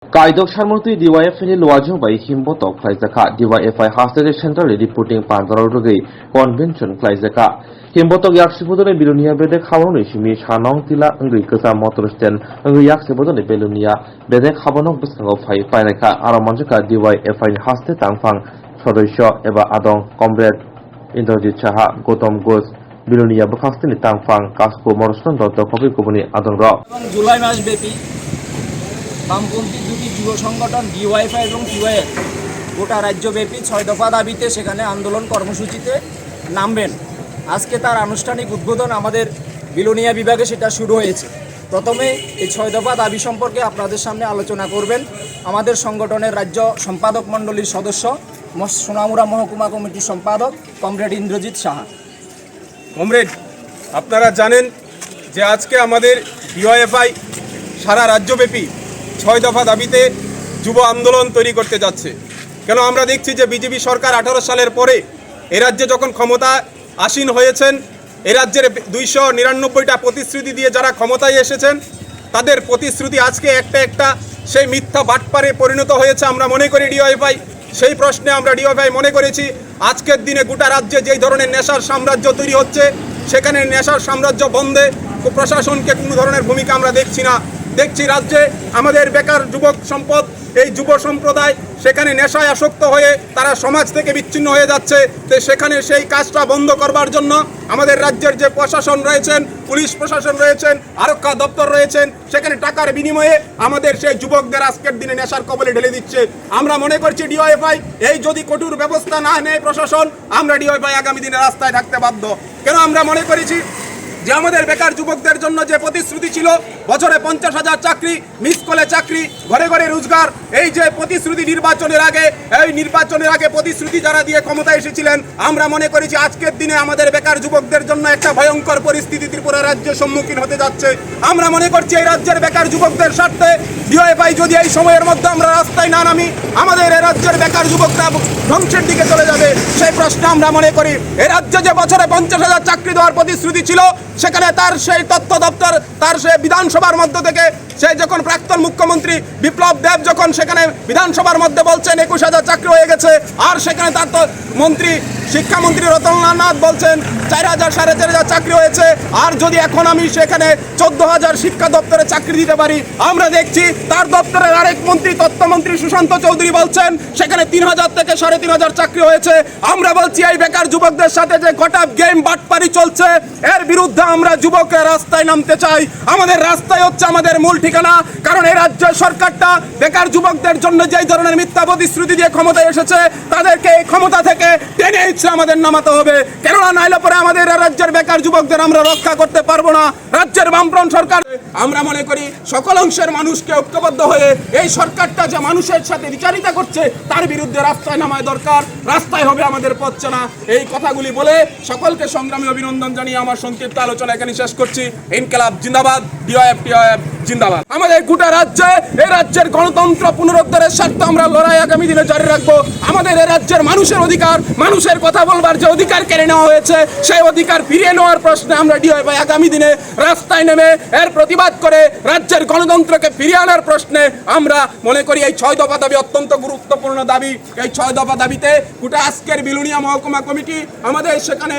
Kaidok Sharmurti DYFI Luajo by Himboto Klaizaka DYFI Hostage Center reporting Pandarogay Convention Klaizaka Himboto Yaksibodone Bilunia Bedek Havoni Shimi Shanong Tila Angrikasa Motorsten Yaksibodone Belunia Bedek Havanok Biskango Fai Panaka Aramanjaka DYFI Haste Tangfang Shodosho Eva Adong Comrade Indrajit Saha Gautam Ghosh Bilunia Bukastini Tangfang Kasko Morrison Dr. Kopi Kubuni Adong Rao July Mas Bepi বামপন্থী দুটি যুব সংগঠন DYFI এবং TYF গোটা রাজ্যব্যাপী ৬ দফা দাবিতে সেখানে আন্দোলন কর্মসূচিতে নামবেন। আজকে তার আনুষ্ঠানিক উদ্বোধন আমাদের বিলোনিয়া বিভাগে সেটা শুরু হয়েছে। প্রথমে এই ৬ দফা দাবি সম্পর্কে আপনাদের সামনে আলোচনা করবেন আমাদের সংগঠনের রাজ্য সম্পাদক মণ্ডলীর সদস্য সোনামুড়া মহকুমা কমিটির সম্পাদক কমরেড ইন্দ্রজিৎ সাহা। কমরেড, আপনারা জানেন যে আজকে আমাদের ডিওয়াইফাই সারা রাজ্যব্যাপী ৬ দফা দাবিতে যুব আন্দোলন তৈরি করতে যাচ্ছে। কেন আমরা দেখছি যে বিজেপি সরকার 18 সালের পরে এ রাজ্যে যখন ক্ষমতা আসীন হয়েছেন, এ রাজ্যের 299টা প্রতিশ্রুতি দিয়ে যারা ক্ষমতায় এসেছেন তাদের প্রতিশ্রুতি আজকে একটা সেই মিথ্যা বাটপারে পরিণত হয়েছে। আমরা মনে করি ডিওয়াইফাই সেই প্রশ্নে আমরা ডিওয়াইফাই মনে করেছি আজকের দিনে গোটা রাজ্যে যেই ধরনের নেশার সাম্রাজ্য তৈরি হচ্ছে সেখানে নেশার সাম্রাজ্য বন্ধে প্রশাসনকে কোনো ধরনের ভূমিকা আমরা দেখছি না। দেখছি রাজ্যে আমাদের বেকার যুবক সম্পদ, এই যুব সম্প্রদায় সেখানে নেশায় আসক্ত হয়ে তারা সমাজ থেকে বিচ্ছিন্ন হয়ে যাচ্ছে। তো সেখানে সেই কাজটা বন্ধ করবার জন্য আমাদের রাজ্যের যে প্রশাসন রয়েছেন, পুলিশ প্রশাসন রয়েছেন, আরক্ষা দপ্তর রয়েছেন, সেখানে টাকার বিনিময়ে আমাদের সেই যুবকদের আজকের দিনে নেশার কবলে ঢেলে দিচ্ছে। আমরা মনে করছি ডিওয়াইফাই এই যদি কঠোর ব্যবস্থা না নেয় প্রশাসন, আমরা ডিওয়াইফাই আগামী দিনে রাস্তায় থাকতে বাধ্য। কেন আমরা মনে করেছি যে আমাদের বেকার যুবকদের জন্য যে প্রতিশ্রুতি ছিল বছরে 50,000 চাকরি, মিস কলে চাকরি, ঘরে ঘরে রোজগার, এই যে প্রতিশ্রুতি নির্বাচনের আগে প্রতিশ্রুতি যারা দিয়ে ক্ষমতায় এসেছিলেন, আমরা মনে করেছি আজকের দিনে আমাদের বেকার যুবকদের জন্য একটা ভয়ঙ্কর পরিস্থিতি ত্রিপুরা রাজ্যের সম্মুখীন হতে যাচ্ছে। আমরা মনে করছি এই রাজ্যের বেকার যুবকদের স্বার্থে ডিওয়াইফাই যদি এই সময়ের মধ্যে আমরা রাস্তায় না নামি আমাদের এই রাজ্যের বেকার যুবকরা ধ্বংসের দিকে চলে যাবে। সেই প্রশ্ন আমরা মনে করি এই রাজ্যে যে বছরে 50,000 চাকরি দেওয়ার প্রতিশ্রুতি ছিল সেখানে তার সেই তথ্য দপ্তর, তার সেই বিধানসভার মধ্য থেকে সেই যখন প্রাক্তন মুখ্যমন্ত্রী বিপ্লব দেব যখন সেখানে বিধানসভার মধ্যে বলছেন 21,000 চাকরি হয়ে গেছে, আর সেখানে তার তো শিক্ষামন্ত্রী রতনলাল নাথ বলছেন 4,000 সাড়ে 4,000 চাকরি হয়েছে। আর যদি এখন আমি সেখানে 14,000 শিক্ষা দপ্তরে চাকরি দিতে পারি, আমরা দেখছি তার দপ্তরের আরেক মন্ত্রী তথ্যমন্ত্রী সুশান্ত চৌধুরী বলছেন সেখানে 3,000 থেকে 3,500 চাকরি হয়েছে। আমরা বলছি এই বেকার যুবকদের সাথে যে গোটা গেম বাটপারি চলছে এর বিরুদ্ধে আমরা যুবকরা রাস্তায় নামতে চাই। আমাদের রাস্তায় হচ্ছে আমাদের মূল ঠিকানা, কারণ এই রাজ্য সরকারটা বেকার যুবকদের জন্য যেই ধরনের মিথ্যা প্রতিশ্রুতি দিয়ে ক্ষমতায় এসেছে তাদেরকে এই ক্ষমতা থেকে টেনে ইচ্ছে আমাদের নামাতে হবে। কেননা নাইলে পরে আমাদের রাজ্যের বেকার যুবকদের আমরা রক্ষা করতে পারবো না। রাজ্যের বামফ্রন্ট সরকার, আমরা মনে করি সকল অংশের মানুষকে ঐক্যবদ্ধ হয়ে এই সরকারটা যে মানুষের সাথে বিচারিতা করছে তার বিরুদ্ধে রাস্তায় নামায় দরকার। রাস্তায় হবে আমাদের পথ চেনা। এই কথাগুলি বলে সকলকে সংগ্রামী অভিনন্দন জানিয়ে আমার সংক্ষিপ্ত আলোচনা এখানে শেষ করছি। ইনকিলাব জিন্দাবাদ, ডিওয়াইএফ জিন্দাবাদ। আমাদের গোটা রাজ্যে এই রাজ্যের গণতন্ত্র পুনরুদ্ধারের স্বার্থে আমরা লড়াই আগামী দিনে জারি রাখবো। আমাদের এই রাজ্যের মানুষের অধিকার, মানুষের কথা বলবার যে অধিকার কেড়ে নেওয়া হয়েছে সেই অধিকার ফিরিয়ে নেওয়ার প্রশ্নে আমরা ডিওয়াইফাই আগামী দিনে রাস্তায় নেমে এর প্রতিবাদ করে রাজ্যের গণতন্ত্রকে ফিরিয়ে আনার প্রশ্নে আমরা মনে করি এই ৬ দফা দাবি অত্যন্ত গুরুত্বপূর্ণ দাবি। এই ৬ দফা দাবিতে গোটা আজকের বিলোনিয়া মহকুমা কমিটি আমাদের সেখানে